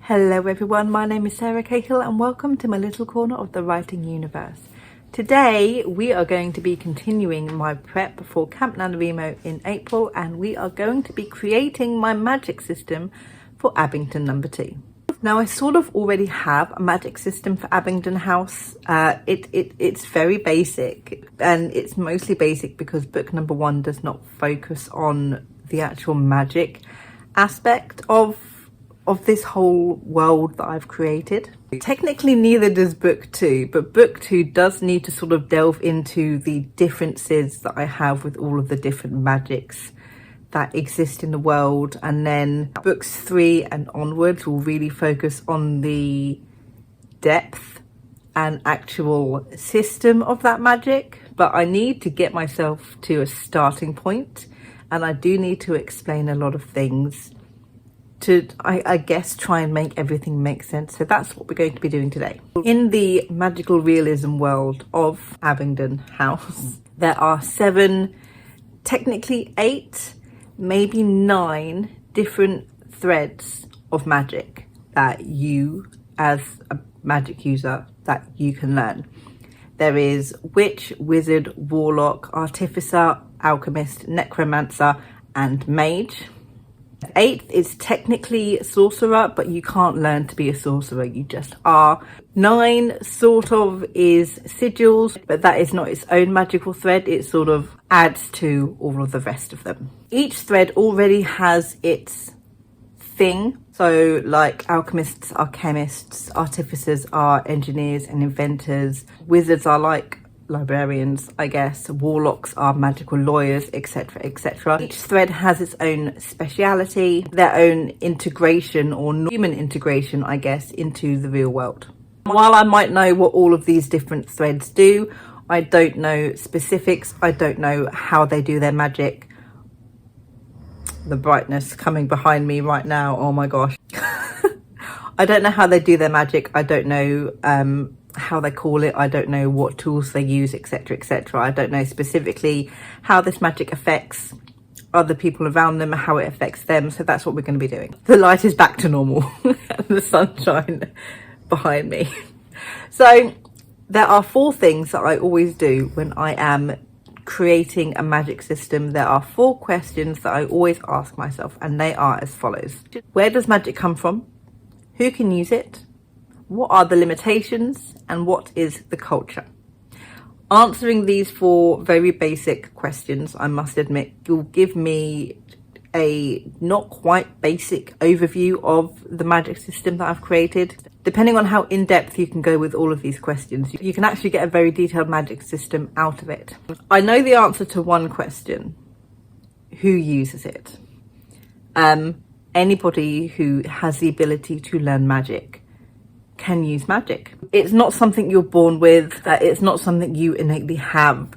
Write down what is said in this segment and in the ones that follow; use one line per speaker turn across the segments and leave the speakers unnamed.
Hello everyone, my name is Sarah Cahill and welcome to my little corner of the writing universe. Today we are going to be continuing my prep for Camp NaNoWriMo in April, and we are going to be creating my magic system for Abingdon number 2. Now I sort of already have a magic system for Abingdon House. It's very basic, and it's mostly basic because book number 1 does not focus on the actual magic aspect of this whole world that I've created. Technically neither does book 2, but book 2 does need to sort of delve into the differences that I have with all of the different magics that exist in the world, and then books 3 and onwards will really focus on the depth and actual system of that magic. But I need to get myself to a starting point, and I do need to explain a lot of things to, I guess, try and make everything make sense. So that's what we're going to be doing today. In the magical realism world of Abingdon House, there are 7, technically 8, maybe 9 different threads of magic that you, as a magic user, that you can learn. There is witch, wizard, warlock, artificer, alchemist, necromancer, and mage. 8th is technically sorcerer, but you can't learn to be a sorcerer, you just are. 9 sort of is sigils, but that is not its own magical thread, it sort of adds to all of the rest of them. Each thread already has its thing, so like alchemists are chemists, artificers are engineers and inventors, wizards are like librarians, I guess, warlocks are magical lawyers, etc, etc. Each thread has its own speciality, their own integration or human integration, I guess, into the real world. While I might know what all of these different threads do, I don't know specifics, I don't know how they do their magic. The brightness coming behind me right now, oh my gosh. I don't know how they do their magic, I don't know how they call it, I don't know what tools they use, etc, etc. I don't know specifically how this magic affects other people around them, how it affects them, so that's what we're going to be doing. The light is back to normal and the sunshine behind me. So there are 4 things that I always do when I am creating a magic system. There are 4 questions that I always ask myself, and they are as follows. Where does magic come from? Who can use it? What are the limitations, and what is the culture? Answering these 4 very basic questions, I must admit, will give me a not quite basic overview of the magic system that I've created. Depending on how in-depth you can go with all of these questions, you can actually get a very detailed magic system out of it. I know the answer to one question: who uses it? Anybody who has the ability to learn magic can use magic. It's not something you're born with, it's not something you innately have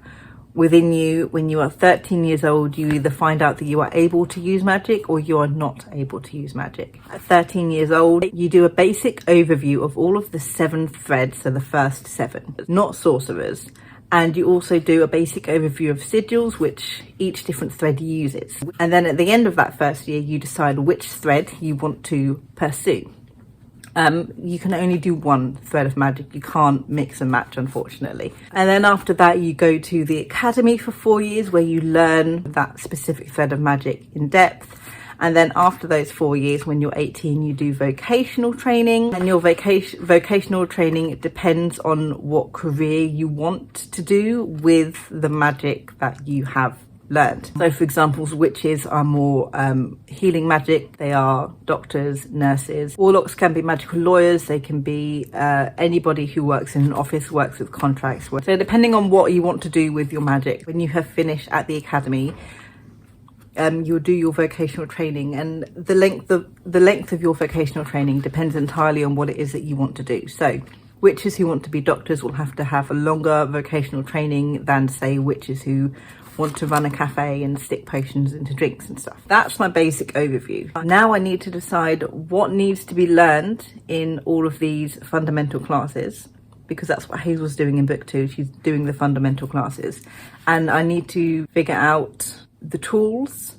within you. When you are 13 years old, you either find out that you are able to use magic or you are not able to use magic. At 13 years old, you do a basic overview of all of the 7 threads, so the first 7, not sorcerers. And you also do a basic overview of sigils, which each different thread uses. And then at the end of that first year, you decide which thread you want to pursue. You can only do one thread of magic, you can't mix and match, unfortunately. And then after that you go to the academy for 4 years, where you learn that specific thread of magic in depth. And then after those 4 years, when you're 18, you do vocational training, and your vocational training depends on what career you want to do with the magic that you have learned. So for example, witches are more healing magic, they are doctors, nurses. Warlocks can be magical lawyers, they can be anybody who works in an office, works with contracts. So depending on what you want to do with your magic, when you have finished at the academy, you'll do your vocational training, and the length of your vocational training depends entirely on what it is that you want to do. So witches who want to be doctors will have to have a longer vocational training than, say, witches who want to run a cafe and stick potions into drinks and stuff. That's my basic overview. Now I need to decide what needs to be learned in all of these fundamental classes, because that's what Hazel's doing in book 2. She's doing the fundamental classes, and I need to figure out the tools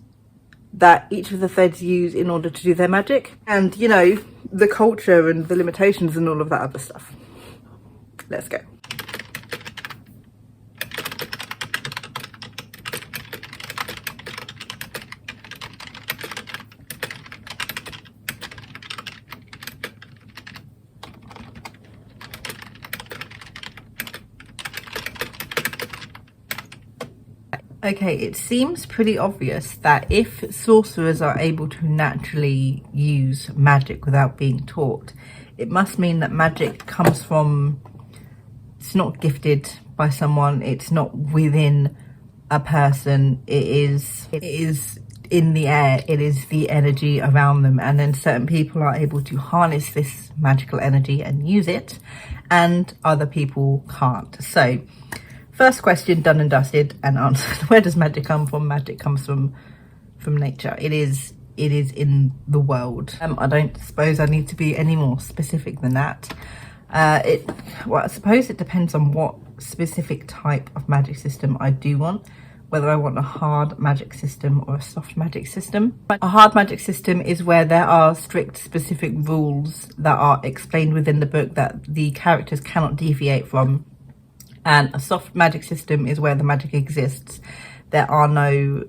that each of the threads use in order to do their magic, and you know, the culture and the limitations and all of that other stuff. Let's go. Okay, it seems pretty obvious that if sorcerers are able to naturally use magic without being taught, it must mean that magic comes from, it's not gifted by someone, it's not within a person, it is in the air, it is the energy around them, and then certain people are able to harness this magical energy and use it, and other people can't. So first question done and dusted and answered. Where does magic come from? Magic comes from nature. It is in the world. I don't suppose I need to be any more specific than that. Well, I suppose it depends on what specific type of magic system I do want, whether I want a hard magic system or a soft magic system. A hard magic system is where there are strict specific rules that are explained within the book that the characters cannot deviate from. And a soft magic system is where the magic exists. There are no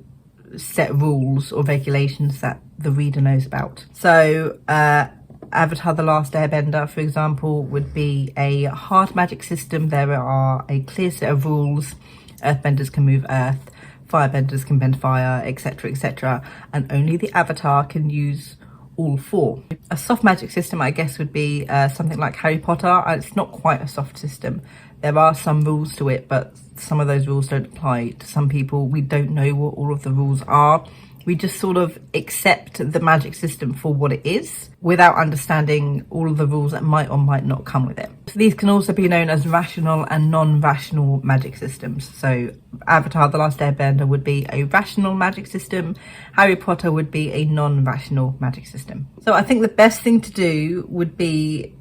set rules or regulations that the reader knows about. So Avatar: The Last Airbender, for example, would be a hard magic system. There are a clear set of rules. Earthbenders can move earth, firebenders can bend fire, etc, etc, and only the Avatar can use all four. A soft magic system, I guess, would be something like Harry Potter. It's not quite a soft system. There are some rules to it, but some of those rules don't apply to some people. We don't know what all of the rules are. We just sort of accept the magic system for what it is without understanding all of the rules that might or might not come with it. So these can also be known as rational and non-rational magic systems. So Avatar: The Last Airbender would be a rational magic system. Harry Potter would be a non-rational magic system. So I think the best thing to do would be,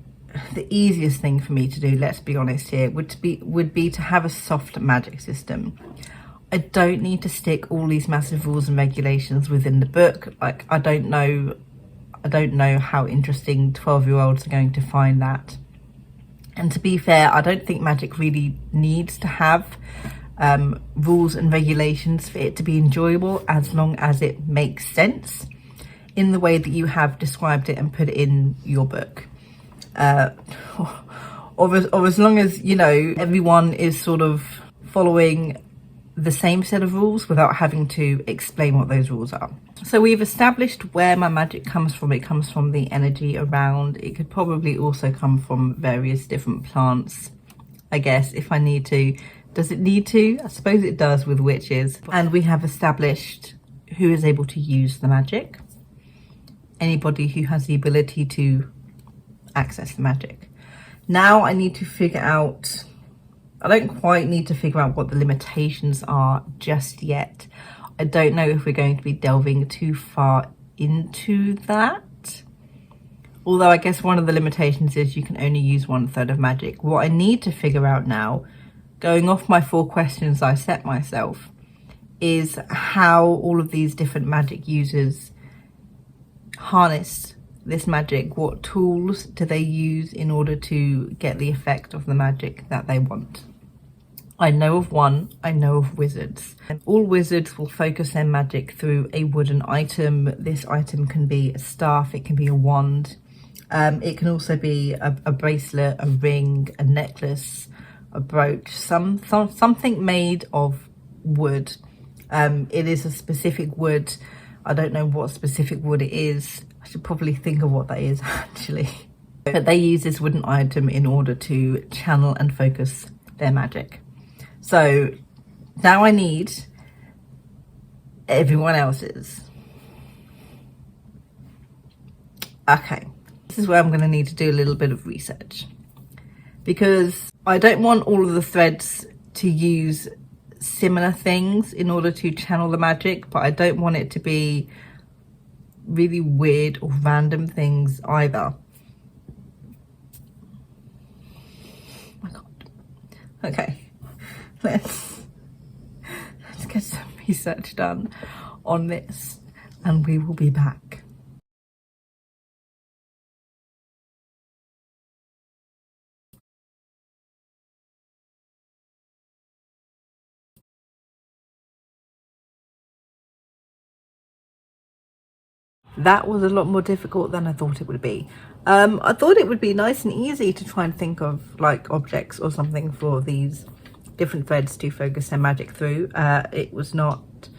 the easiest thing for me to do, let's be honest here, would be to have a soft magic system. I don't need to stick all these massive rules and regulations within the book. Like, I don't know how interesting 12-year-olds are going to find that. And to be fair, I don't think magic really needs to have rules and regulations for it to be enjoyable, as long as it makes sense in the way that you have described it and put it in your book. Or as long as, you know, everyone is sort of following the same set of rules without having to explain what those rules are. So we've established where my magic comes from. It comes from the energy around. It could probably also come from various different plants, I guess, if I need to. Does it need to? I suppose it does with witches. And we have established who is able to use the magic. Anybody who has the ability to access the magic. Now I need to figure out, I don't quite need to figure out what the limitations are just yet. I don't know if we're going to be delving too far into that. Although I guess one of the limitations is you can only use 1/3 of magic. What I need to figure out now, going off my 4 questions I set myself, is how all of these different magic users harness this magic. What tools do they use in order to get the effect of the magic that they want? I know of one, I know of wizards. And all wizards will focus their magic through a wooden item. This item can be a staff, it can be a wand. It can also be a bracelet, a ring, a necklace, a brooch, something made of wood. It is a specific wood. I don't know what specific wood it is. I should probably think of what that is actually. But they use this wooden item in order to channel and focus their magic. So now I need everyone else's. Okay, this is where I'm going to need to do a little bit of research, because I don't want all of the threads to use similar things in order to channel the magic, but I don't want it to be really weird or random things either. Oh my god. Okay, let's get some research done on this. and we will be back. That was a lot more difficult than I thought it would be. I thought it would be nice and easy to try and think of like objects or something for these different threads to focus their magic through. It was not,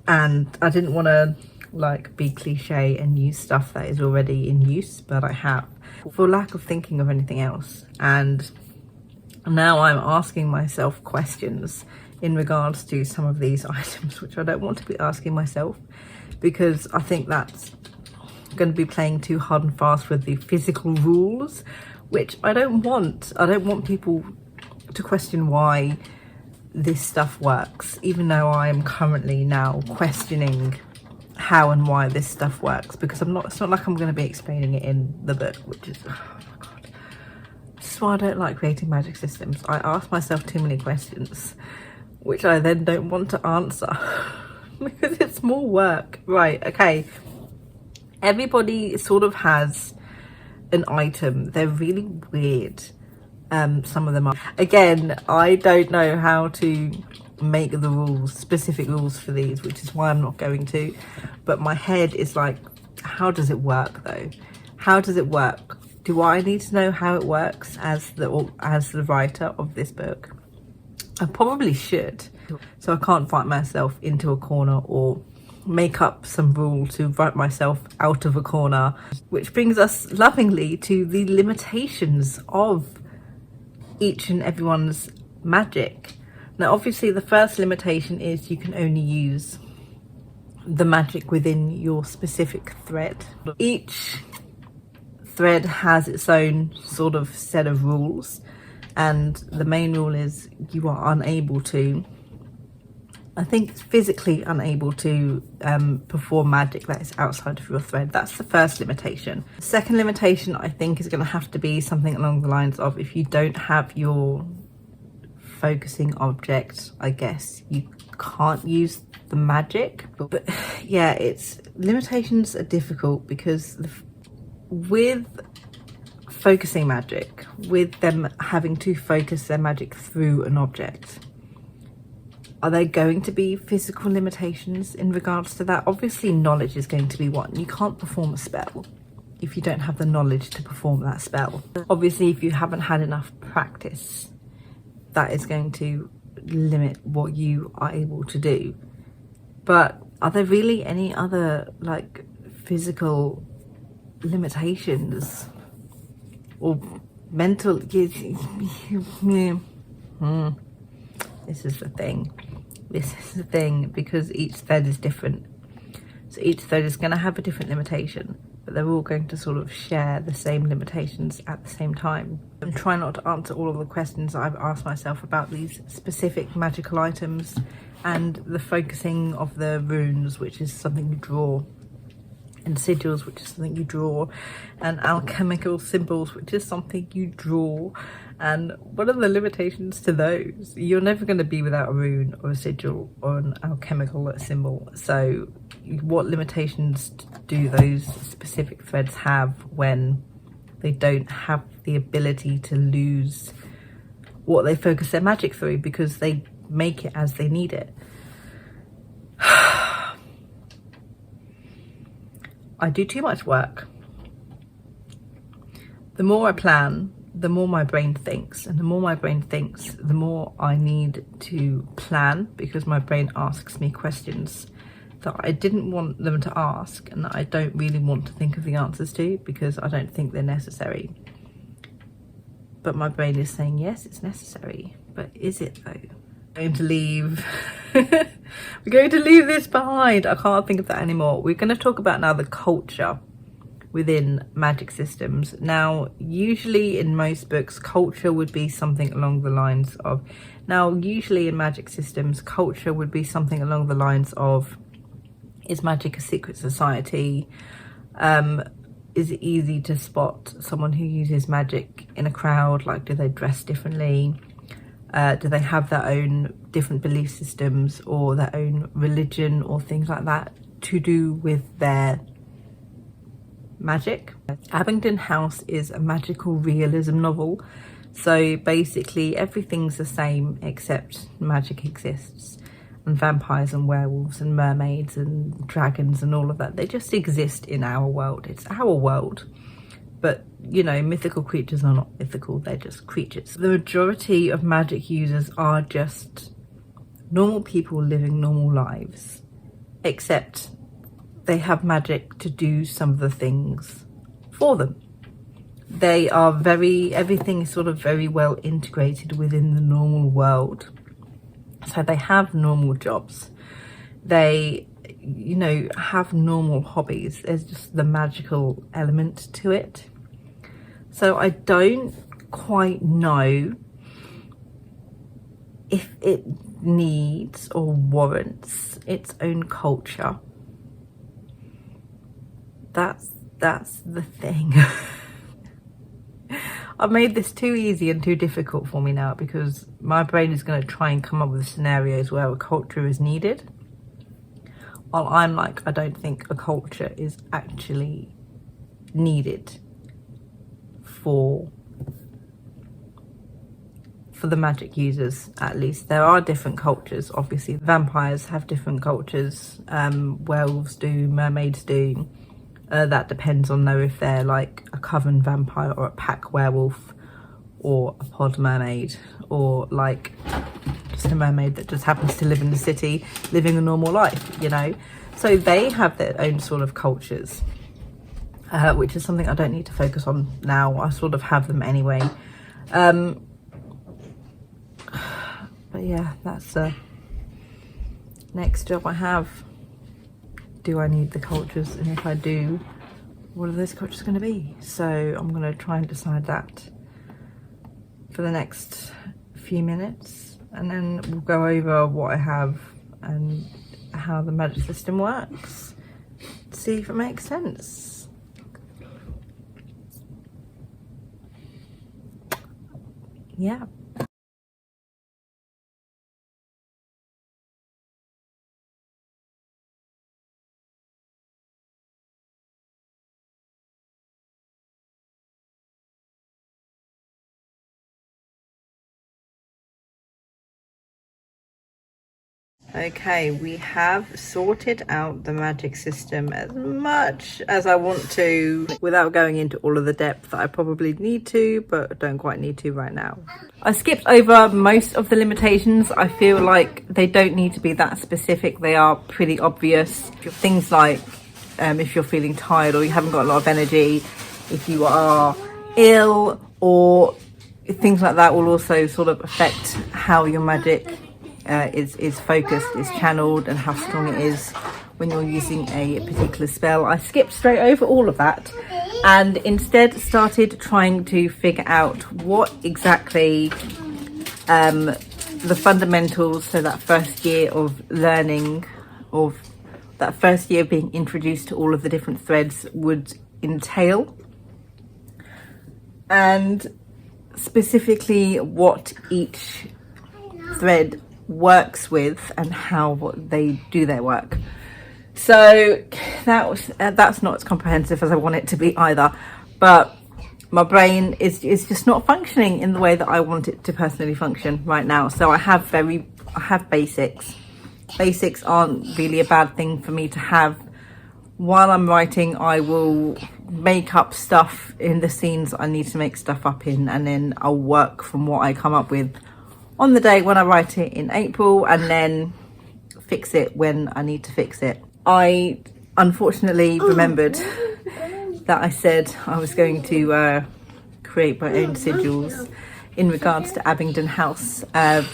and I didn't want to like be cliche and use stuff that is already in use, but I have, for lack of thinking of anything else. And now I'm asking myself questions in regards to some of these items, which I don't want to be asking myself, because I think that's going to be playing too hard and fast with the physical rules, which I don't want. I don't want people to question why this stuff works, even though I am currently now questioning how and why this stuff works, because it's not like I'm going to be explaining it in the book, which is, oh my god, this is why I don't like creating magic systems. I ask myself too many questions, which I then don't want to answer because it's more work. Right, okay. Everybody sort of has an item. They're really weird. Some of them are. Again, I don't know how to make the rules, specific rules for these, which is why I'm not going to. But my head is like, how does it work though? How does it work? Do I need to know how it works as the writer of this book? I probably should, so I can't fight myself into a corner or make up some rule to write myself out of a corner. Which brings us lovingly to the limitations of each and everyone's magic. Now obviously the first limitation is you can only use the magic within your specific thread. Each thread has its own sort of set of rules, and the main rule is you are unable to, I think it's physically unable to perform magic that is outside of your thread. That's the first limitation. The second limitation I think is going to have to be something along the lines of, if you don't have your focusing object, I guess you can't use the magic. But yeah, limitations are difficult because with focusing magic, with them having to focus their magic through an object, are there going to be physical limitations in regards to that? Obviously knowledge is going to be one. You can't perform a spell if you don't have the knowledge to perform that spell. Obviously if you haven't had enough practice, that is going to limit what you are able to do. But are there really any other like physical limitations or mental? This is the thing. This is the thing, because each thread is different. So each thread is going to have a different limitation, but they're all going to sort of share the same limitations at the same time. I'm trying not to answer all of the questions I've asked myself about these specific magical items, and the focusing of the runes, which is something you draw, and sigils, which is something you draw, and alchemical symbols, which is something you draw. And what are the limitations to those? You're never going to be without a rune or a sigil or an alchemical symbol. So what limitations do those specific threads have when they don't have the ability to lose what they focus their magic through, because they make it as they need it? I do too much work. The more I plan, the more my brain thinks, and the more my brain thinks, the more I need to plan, because my brain asks me questions that I didn't want them to ask and that I don't really want to think of the answers to, because I don't think they're necessary. But my brain is saying, yes, it's necessary. But is it though? We're going to leave. We're going to leave this behind. I can't think of that anymore. We're going to talk about now the culture within magic systems. Now, usually in most books, culture would be something along the lines of, usually in magic systems, culture would be something along the lines of, is magic a secret society? Is it easy to spot someone who uses magic in a crowd? Like, do they dress differently? Do they have their own different belief systems or their own religion or things like that to do with their magic? Abingdon House is a magical realism novel. So basically everything's the same except magic exists, and vampires and werewolves and mermaids and dragons and all of that. They just exist in our world. It's our world. But, you know, mythical creatures are not mythical, they're just creatures. The majority of magic users are just normal people living normal lives, except they have magic to do some of the things for them. They are everything is sort of very well integrated within the normal world. So they have normal jobs. They, you know, have normal hobbies. There's just the magical element to it. So I don't quite know if it needs or warrants its own culture. That's the thing. I've made this too easy and too difficult for me now, because my brain is going to try and come up with scenarios where a culture is needed, while I'm like, I don't think a culture is actually needed for the magic users. At least there are different cultures. Obviously vampires have different cultures, werewolves do, mermaids do. That depends on though if they're like a coven vampire or a pack werewolf or a pod mermaid, or like just a mermaid that just happens to live in the city living a normal life, you know. So they have their own sort of cultures, which is something I don't need to focus on now. I sort of have them anyway. But yeah, that's the next job I have. Do I need the cultures? And if I do, what are those cultures going to be? So I'm going to try and decide that for the next few minutes, and then we'll go over what I have and how the magic system works, see if it makes sense. Yeah. Okay, we have sorted out the magic system as much as I want to, without going into all of the depth that I probably need to, but don't quite need to right now. I skipped over most of the limitations. I feel like they don't need to be that specific. They are pretty obvious. Things like if you're feeling tired or you haven't got a lot of energy, if you are ill, or things like that will also sort of affect how your magic is focused, is channeled, and how strong it is when you're using a particular spell. I skipped straight over all of that and instead started trying to figure out what exactly the fundamentals, so that first year of learning, of that first year of being introduced to all of the different threads, would entail, and specifically what each thread works with and how they do their work. So that's not as comprehensive as I want it to be either, but my brain is just not functioning in the way that I want it to personally function right now. So I have basics. Basics aren't really a bad thing for me to have. While I'm writing, I will make up stuff in the scenes I need to make stuff up in, and then I'll work from what I come up with on the day when I write it in April, and then fix it when I need to fix it. I unfortunately remembered that I said I was going to create my own sigils in regards to Abingdon House,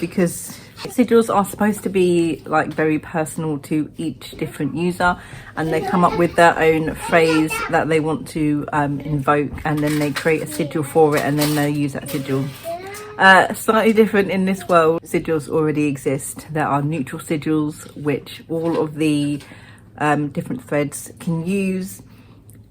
because sigils are supposed to be like very personal to each different user, and they come up with their own phrase that they want to invoke, and then they create a sigil for it, and then they use that sigil. Slightly different in this world. Sigils already exist. There are neutral sigils which all of the different threads can use,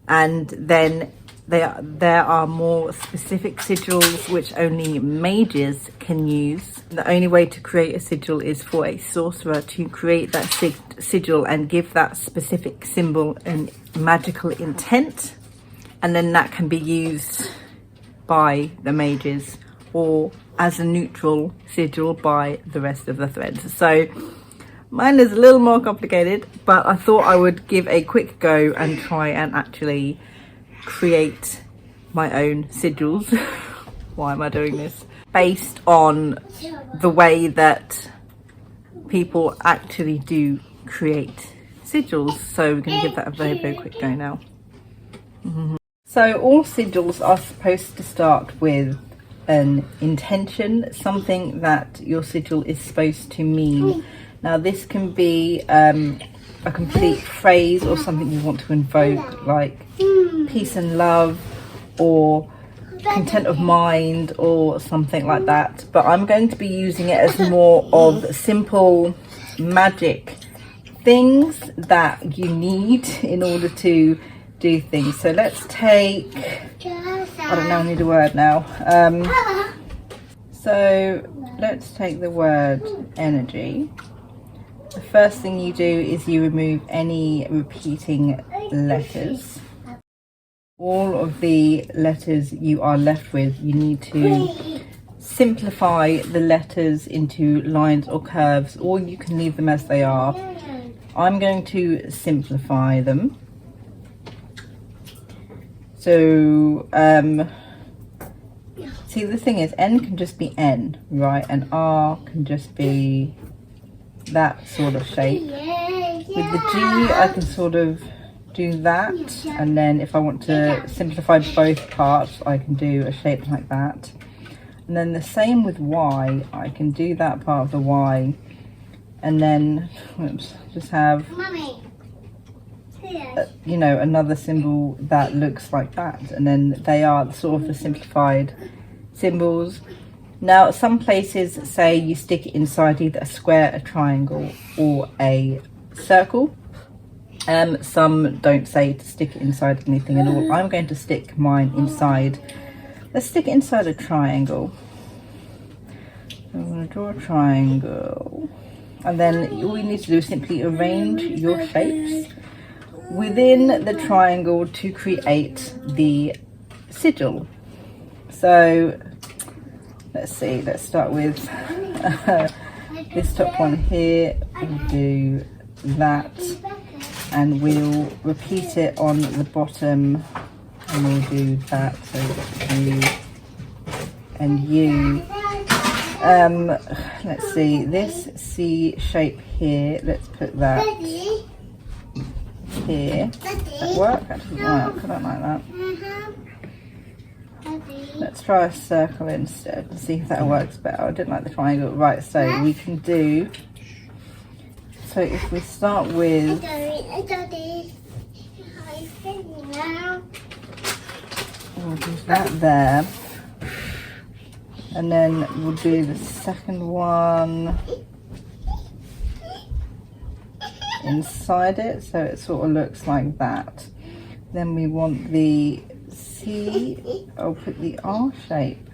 and then there are more specific sigils which only mages can use. The only way to create a sigil is for a sorcerer to create that sigil and give that specific symbol a magical intent, and then that can be used by the mages or as a neutral sigil by the rest of the threads. So mine is a little more complicated, but I thought I would give a quick go and try and actually create my own sigils. Why am I doing this? Based on the way that people actually do create sigils. So we're going to give that a very, very quick go now. So all sigils are supposed to start with an intention, something that your sigil is supposed to mean. Now this can be a complete phrase or something you want to invoke, like peace and love or content of mind or something like that. But I'm going to be using it as more of simple magic things that you need in order to do things. So let's take, I don't know, I need a word now. So let's take the word energy. The first thing you do is you remove any repeating letters. All of the letters you are left with, you need to simplify the letters into lines or curves, or you can leave them as they are. I'm going to simplify them. So, see, the thing is, N can just be N, right? And R can just be that sort of shape. With the G, I can sort of do that. And then if I want to simplify both parts, I can do a shape like that. And then the same with Y, I can do that part of the Y. And then, oops, just have, you know, another symbol that looks like that. And then they are sort of the simplified symbols. Now, some places say you stick it inside either a square, a triangle, or a circle. Some don't say to stick it inside anything at all. I'm going to stick mine inside. Let's stick it inside a triangle. I'm going to draw a triangle. And then all you need to do is simply arrange your shapes within the triangle to create the sigil. So let's see, let's start with this top one here. We'll do that, and we'll repeat it on the bottom, and we'll do that. So U and U. Let's see, this C shape here, let's put that here. Does that work? That doesn't work, I don't like that. Let's try a circle instead and see if that works better. I didn't like the triangle. Right, so we can do, so if we start with, we'll do that there, and then we'll do the second one inside it, so it sort of looks like that. Then we want the C, I'll put the R shape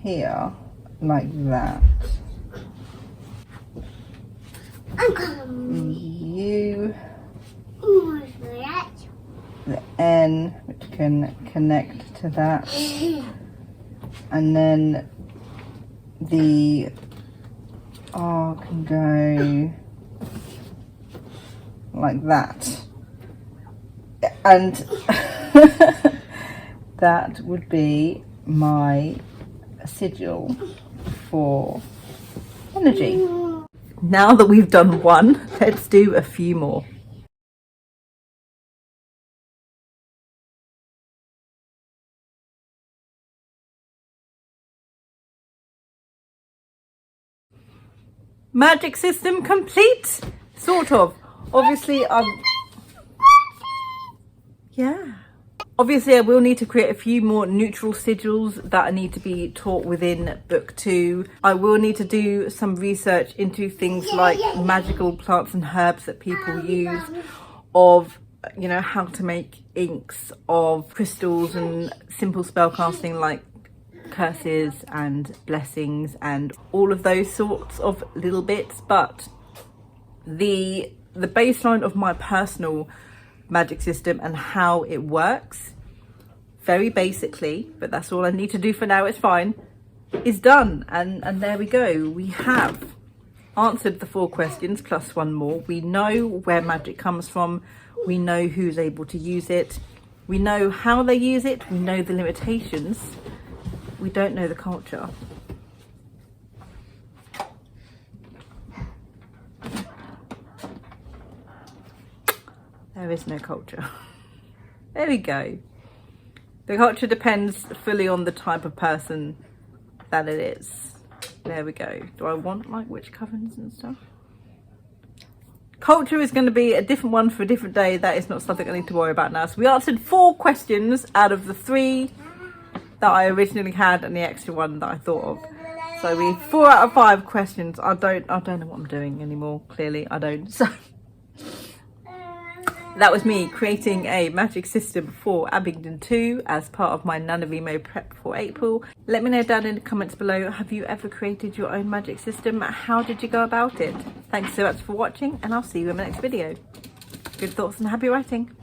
here, like that. U, the N, which can connect to that, and then the R can go like that, and that would be my sigil for energy. Now that we've done one, let's do a few more. Magic system complete, sort of. Obviously, Obviously, I will need to create a few more neutral sigils that need to be taught within book 2. I will need to do some research into things like magical plants and herbs that people use, of you know, how to make inks of crystals and simple spell casting like curses and blessings and all of those sorts of little bits. But the baseline of my personal magic system and how it works, very basically, but that's all I need to do for now, it's fine, is done. And there we go. We have answered the 4 questions plus 1 more. We know where magic comes from. We know who's able to use it. We know how they use it. We know the limitations. We don't know the culture. There is no culture. There we go. The culture depends fully on the type of person that it is. There we go. Do I want like witch covens and stuff? Culture is going to be a different one for a different day. That is not something I need to worry about now. So we answered 4 questions out of the 3 that I originally had and the extra one that I thought of. So we 4 out of 5 questions. I don't know what I'm doing anymore. Clearly I don't. So that was me creating a magic system for Abingdon 2 as part of my NaNoWriMo prep for April. Let me know down in the comments below, have you ever created your own magic system? How did you go about it? Thanks so much for watching, and I'll see you in my next video. Good thoughts and happy writing.